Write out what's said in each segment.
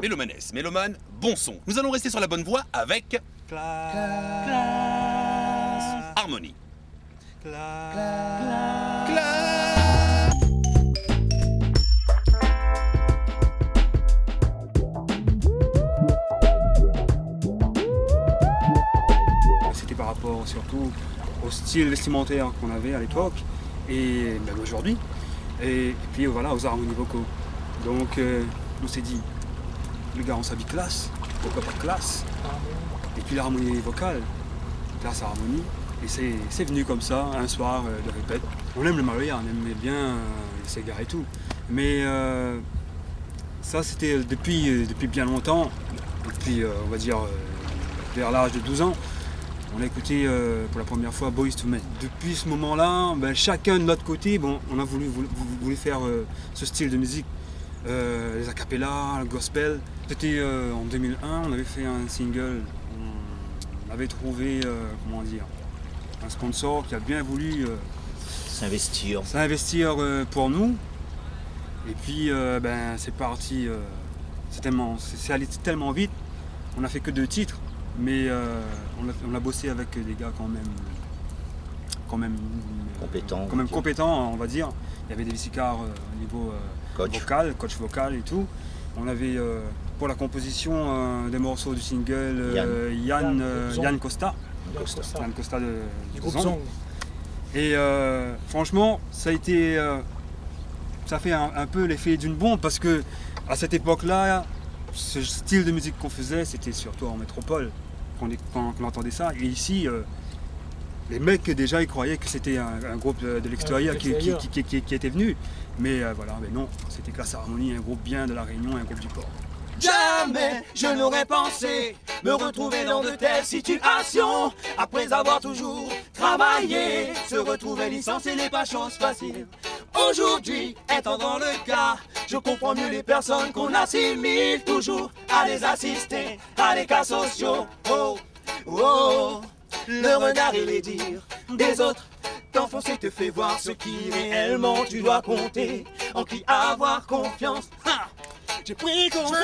Mélomanes, mélomane, bon son. Nous allons rester sur la bonne voie avec Classe. harmonie. C'était par rapport surtout au style vestimentaire qu'on avait à l'époque et même aujourd'hui. Et puis voilà, aux harmonies vocaux. Donc on s'est dit, le gars on s'habille classe, pourquoi pas classe. Et puis l'harmonie vocale, classe harmonie. Et c'est venu comme ça, un soir de répète. On aime le Maloya, on aimait bien les Sega et tout. Mais ça c'était depuis bien longtemps, depuis on va dire vers l'âge de 12 ans. On a écouté pour la première fois Boyz II Men. Depuis ce moment-là, chacun de notre côté, on a voulu faire ce style de musique. Les acapellas, le gospel. C'était en 2001, on avait fait un single. On avait trouvé, un sponsor qui a bien voulu S'investir. pour nous. Et puis c'est parti, c'est allé tellement vite. On n'a fait que 2 titres. Mais on a bossé avec des gars quand même compétents, on va dire. Il y avait des Vissicar au niveau coach vocal et tout. On avait pour la composition des morceaux du single Yann Costa du groupe Zong. Et franchement, ça fait un peu l'effet d'une bombe parce que à cette époque-là, ce style de musique qu'on faisait, c'était surtout en métropole qu'on entendait ça. Et ici, les mecs déjà ils croyaient que c'était un groupe de l'extérieur qui était venu. Mais mais non, c'était Classe Harmonie, un groupe bien de la Réunion, un groupe du port. Jamais je n'aurais pensé me retrouver dans de telles situations. Après avoir toujours travaillé, se retrouver licencié n'est pas chose facile. Aujourd'hui, étant dans le cas, je comprends mieux les personnes qu'on assimile toujours à des assistés, à des cas sociaux. Oh, oh, le regard et les dires des autres t'enfoncer te fait voir ce qui réellement tu dois compter, en qui avoir confiance. Ha! J'ai pris confiance,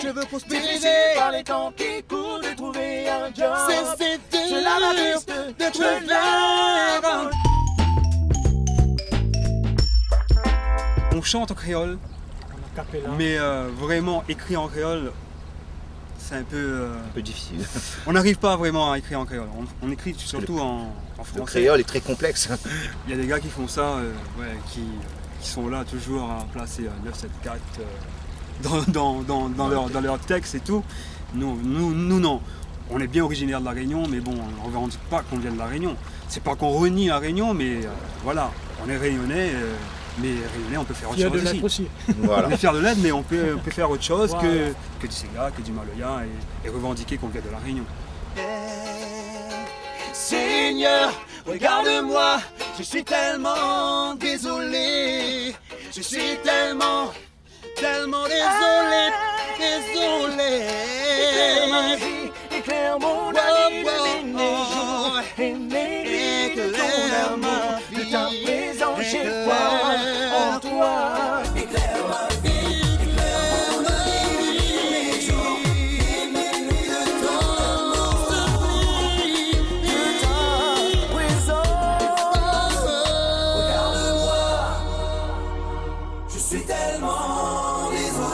je veux prospérer, difficile par les temps qui courent de trouver un job. C'est la piste de trouver. On chante en créole, mais vraiment écrit en créole, c'est un peu difficile. On n'arrive pas vraiment à écrire en créole. On écrit surtout en français. Le créole est très complexe. Il y a des gars qui font ça, qui sont là toujours à placer 974 dans leur texte et tout. Nous non. On est bien originaire de la Réunion, mais bon, on ne revendique pas qu'on vient de la Réunion. C'est pas qu'on renie la Réunion, mais voilà, on est réunionnais. Mais Réunionnais, on peut faire autre chose aussi. Voilà. On est fiers de l'être, mais on peut faire autre chose que du Sega, que du Maloya et revendiquer qu'on vient de la Réunion. Seigneur, regarde-moi, je suis tellement désolé. Je suis tellement désolé. Éclaire ma vie, éclaire mon avenir, et ton amour, de ta présence, j'ai foi en toi. Éclaire ma vie, éclaire mon avenir, de ta présence. Regarde-moi, je suis tellement désolé.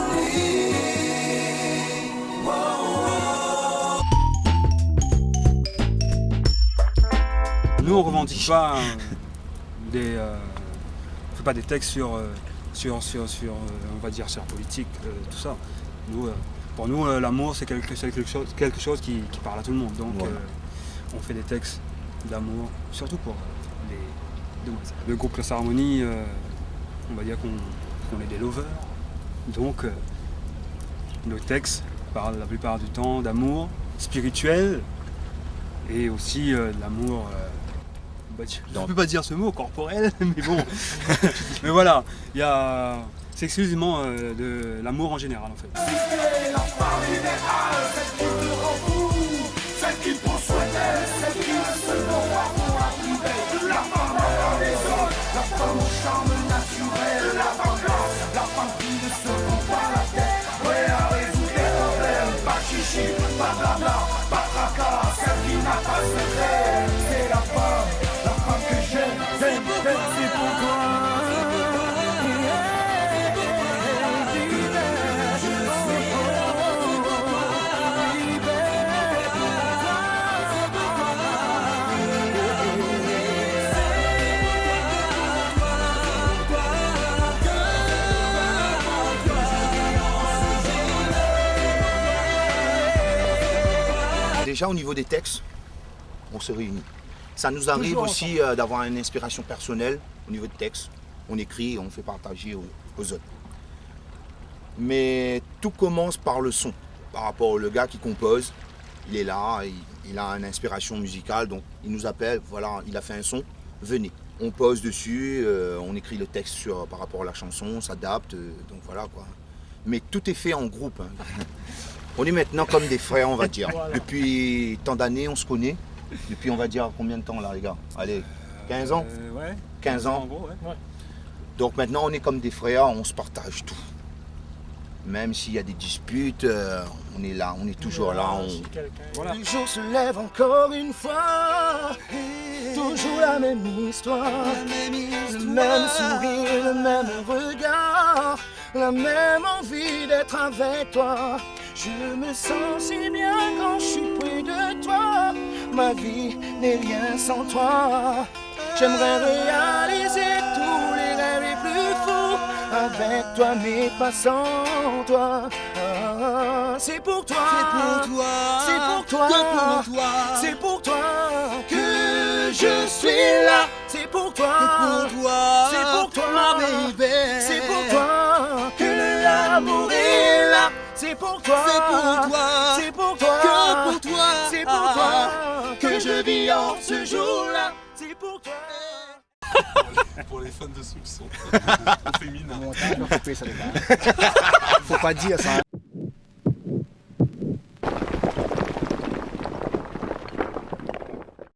Nous on revendique pas on fait pas des textes sur on va dire sur politique, tout ça. Pour nous l'amour c'est quelque chose qui parle à tout le monde. Donc on fait des textes d'amour, surtout pour les demoiselles. Le groupe Classe Harmonie, on va dire qu'on est des lovers. Donc nos textes parlent la plupart du temps d'amour spirituel et aussi de l'amour. Je ne peux pas dire ce mot, corporel, mais bon. Mais voilà, c'est exclusivement de l'amour en général en fait. La part idéale, celle qui te rend fou, celle qui prend soin d'elle, celle qui ne se voit pour la trouver. La femme des autres, la femme au charme naturel, la femme déjà au niveau des textes, on se réunit. Ça nous arrive Toujours aussi d'avoir une inspiration personnelle au niveau de texte. On écrit et on fait partager aux autres. Mais tout commence par le son. Par rapport au gars qui compose, il est là, il a une inspiration musicale, donc il nous appelle, voilà, il a fait un son, venez. On pose dessus, on écrit le texte par rapport à la chanson, on s'adapte, donc voilà quoi. Mais tout est fait en groupe. Hein. On est maintenant comme des frères, on va dire. Voilà. Depuis tant d'années, on se connaît. Depuis, on va dire, combien de temps là, les gars? Allez, 15 ans? Ouais. 15 ans. En gros, ouais. Donc maintenant, on est comme des frères, on se partage tout. Même s'il y a des disputes, on est là, on est toujours là. Voilà. Le jour se lève encore une fois, toujours la même histoire, le même sourire, le même regard, la même envie d'être avec toi. Je me sens si bien quand je suis près de toi, ma vie n'est rien sans toi. J'aimerais réaliser tous les rêves les plus fous, avec toi mais pas sans toi. C'est pour toi, c'est pour toi, c'est pour toi que je suis là. C'est pour toi, c'est pour toi, c'est pour toi que l'amour est là. C'est pour toi, c'est pour toi, que pour toi, c'est pour toi que je vis en ce jour-là. C'est pour toi. Pour les fans de soupçon. Féminin. Faut pas dire ça.